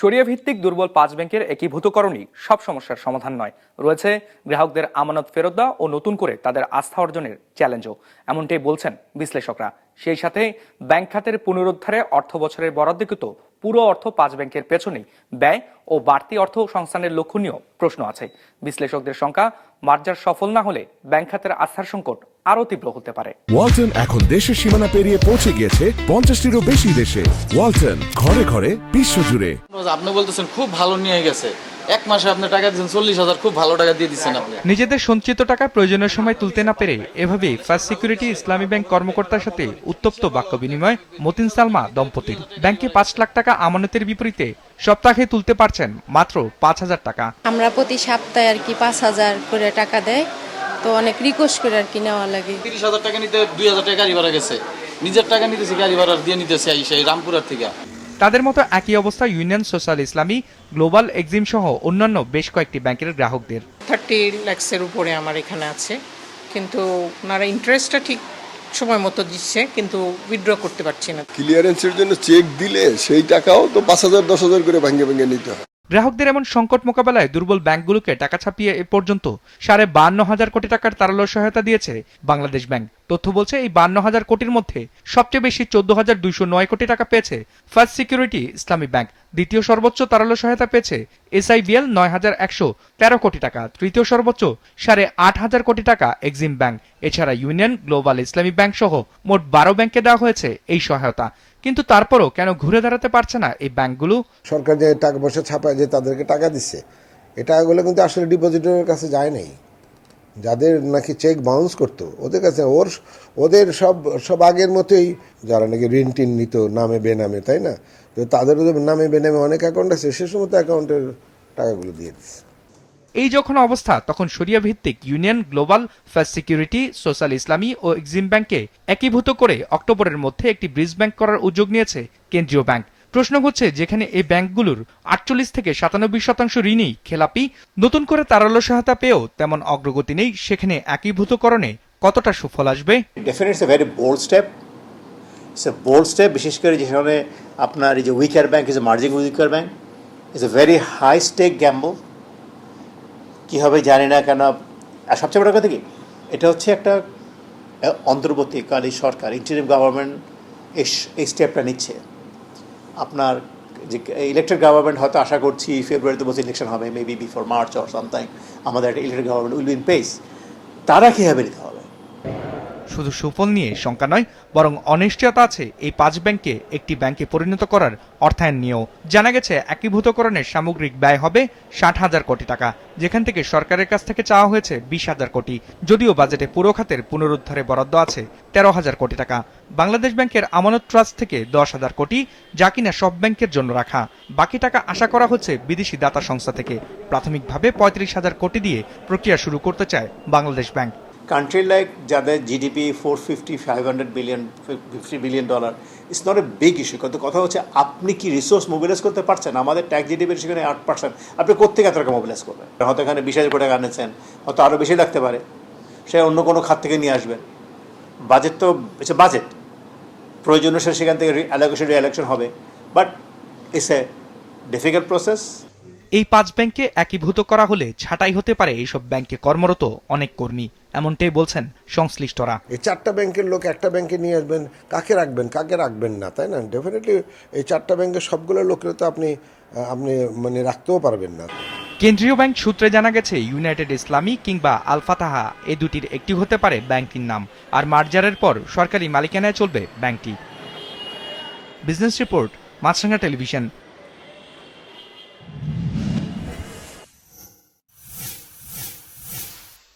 শরিয়া ভিত্তিক দুর্বল 5 ব্যাংকের একীভূতকরণই সব সমস্যার সমাধান নয়, রয়েছে গ্রাহকদের আমানত ফেরত দেওয়া ও নতুন করে তাদের আস্থা অর্জনের চ্যালেঞ্জও। এমনটাই বলছেন বিশ্লেষকরা। সেই সাথে ব্যাংক খাতের পুনরুদ্ধারে অর্থ বছরের বরাদ্দকৃত পুরো অর্থ 5 ব্যাংকের পেছনেই ব্যয় ও বাড়তি অর্থ সংস্থানের লক্ষ্য নিয়েও প্রশ্ন আছে। বিশ্লেষকদের শঙ্কা, মার্জার সফল না হলে ব্যাংক খাতের আস্থার সংকট আরও তীব্র হতে পারে। ওয়ালটন এখন দেশের সীমানা পেরিয়ে পৌঁছে গিয়েছে 50টিরও বেশি দেশে। ওয়ালটন, ঘরে ঘরে বিশ্বজুড়ে। আপনি বলতেছেন খুব ভালো নিয়ে গেছে, এক মাসে আপনি টাকা দিচ্ছেন 40,000, খুব ভালো টাকা দিয়ে দিচ্ছেন আপনি। নিজেদের সঞ্চিত টাকা প্রয়োজনের সময় তুলতে না পেরে এভাবেই ফার্স্ট সিকিউরিটি ইসলামী ব্যাংক কর্মকর্তার সাথে উত্তপ্ত বাক্য বিনিময় মতিন সালমা দম্পতির। ব্যাংকে 5 লাখ টাকা আমানতের বিপরীতে সপ্তাহে তুলতে পারছেন মাত্র 5,000 টাকা। আমরা প্রতি সপ্তাহে 5,000 করে টাকা দেয়, তো অনেক রিকোয়েস্ট করে নেওয়া লাগে। 30,000 টাকা নিতে 2,000 টাকা গাড়ি ভাড়া গেছে, নিজের টাকা নিতেছে গাড়ি ভাড়া দিয়ে নিতেছে সেই রামপুরার থেকে। তাদের মতো একই অবস্থা ইউনিয়ন সোশ্যাল ইসলামী, গ্লোবাল এক্সিম সহ অন্যান্য বেশ কয়েকটি ব্যাংকের গ্রাহকদের। 30 লাখের উপরে আমার এখানে আছে, কিন্তু ওনারা ইন্টারেস্টটা ঠিক সময় মতো দিচ্ছে, কিন্তু উইথড্র করতে পারছি না। ক্লিয়ারেন্সের জন্য চেক দিলে সেই টাকাও তো 5,000 10,000 করে ভাঙে নিতে হয়। গ্রাহকদের এমন সংকট মোকাবেলায় দুর্বল ব্যাংকগুলোকে টাকা ছাপিয়ে এ পর্যন্ত 52,500 কোটি টাকার তারল্য সহায়তা দিয়েছে বাংলাদেশ ব্যাংক। তথ্য বলছে এই 52,000 কোটির মধ্যে সবচেয়ে বেশি 14,209 কোটি টাকা পেয়েছে ফার্স্ট সিকিউরিটি ইসলামী ব্যাংক। দ্বিতীয় সর্বোচ্চ তারল্য সহায়তা পেয়েছে SIBL 9,113 কোটি টাকা। তৃতীয় সর্বোচ্চ 8,500 কোটি টাকা এক্সিম ব্যাংক। এছাড়া ইউনিয়ন, গ্লোবাল ইসলামী ব্যাংক সহ মোট 12 ব্যাংকে দেওয়া হয়েছে এই সহায়তা। কিন্তু তারপরও কেন ঘুরে দাঁড়াতে পারছে না এই ব্যাংকগুলো? সরকার যে টাকা পয়সা ছাপায় যে তাদেরকে টাকা দিচ্ছে, এই টাকাগুলো কিন্তু আসলে ডিপোজিটরের কাছে যায় নাই। যাদের নাকি চেক বাউন্স করতো ওদের কাছে ওদের সব আগের মতোই, যারা নাকি ঋণ টিন নিত নামে বেনামে, তাই না? তো তাদের নামে বেনামে অনেক অ্যাকাউন্ট আছে, সে সমস্ত অ্যাকাউন্টের টাকাগুলো দিয়ে দিচ্ছে। এই যখন অবস্থা, তখন শরিয়া ভিত্তিক union, global, first security, social ইসলামী ও এক্সিম ব্যাংকে একীভূত করে অক্টোবরের মধ্যে একটি ব্রিজ ব্যাংক করার উদ্যোগ নিয়েছে কেন্দ্রীয় ব্যাংক। প্রশ্ন হচ্ছে, যেখানে এই ব্যাংকগুলোর 48 থেকে 97% ঋণই খেলাপি, নতুন করে তারল্য সহায়তা পেয়েও তেমন অগ্রগতি নেই, সেখানে একীভূতকরণে কতটা সুফল আসবে? Definitely it's a very bold step. It's a bold step, বিশেষ করে যেখানে আপনার এই যে weaker bank is merging weaker bank, it's a very high stake gamble. কী হবে জানি না কেন। আর সবচেয়ে বড় কথা কি, এটা হচ্ছে একটা অন্তর্বর্তীকালীন সরকার, ইন্টারিম গভর্নমেন্ট এই স্টেপটা নিচ্ছে। আপনার যে ইলেকটেড গভর্নমেন্ট হয়তো আশা করছি ফেব্রুয়ারিতে বছর ইলেকশন হবে, maybe before March or something, আমাদের একটা elected government will be in place. তারা কীভাবে নিতে হবে? শুধু সুফল নিয়ে শঙ্কা নয়, বরং অনিশ্চয়তা আছে এই 5 ব্যাংকে একটি ব্যাংকে পরিণত করার অর্থায়ন নিয়েও। জানা গেছে একীভূতকরণের সামগ্রিক ব্যয় হবে 60,000 কোটি টাকা, যেখান থেকে সরকারের কাছ থেকে চাওয়া হয়েছে 20,000 কোটি। যদিও বাজেটে পুরো খাতের পুনরুদ্ধারে বরাদ্দ আছে 13,000 কোটি টাকা। বাংলাদেশ ব্যাংকের আমানত ট্রাস্ট থেকে 10,000 কোটি, যা কিনা সব ব্যাংকের জন্য রাখা। বাকি টাকা আশা করা হচ্ছে বিদেশি দাতা সংস্থা থেকে। প্রাথমিকভাবে 35,000 কোটি দিয়ে প্রক্রিয়া শুরু করতে চায় বাংলাদেশ ব্যাংক। কান্ট্রি লাইক যাদের GDP 450-500 billion $50 billion, it's not a big issue. কিন্তু কথা হচ্ছে আপনি কি রিসোর্স মোবিলাইজ করতে পারছেন? আমাদের ট্যাক্স জিডিপির সেখানে 8%, আপনি কোত্থেকে এত টাকা মোবিলাইজ করবেন? হয়তো এখানে 20,000 কোটি টাকা আনেছেন, হয়তো আরও বেশি লাগতে পারে, সে অন্য কোনো খাত থেকে নিয়ে আসবেন। বাজেট তো বাজেট, প্রয়োজনীয় সেখান থেকে রিঅ্যালোকেশন হবে, but it's a difficult process. এই 5 ব্যাংকে একীভূত করা হলে ছাঁটাই হতে পারে এইসব ব্যাংকে কর্মরত অনেক কর্মী, এমনটাই বলছেন সংশ্লিষ্টরা। এই 4টা ব্যাংকের লোক একটা ব্যাংকে নিয়ে আসবেন, কাকে রাখবেন না, তাই না? ডেফিনেটলি এই 4টা ব্যাংকের সবগুলো লোকের তো আপনি মানে রাখতেও পারবেন না। কেন্দ্রীয় ব্যাংক সূত্রে জানা গেছে, ইউনাইটেড ইসলামী কিংবা আল ফাতাহা এই দুটির একটি হতে পারে ব্যাংকটির নাম, আর মার্জারের পর সরকারি মালিকানায় চলবে ব্যাংকটি। বিজনেস রিপোর্ট, মাছরাঙা টেলিভিশন।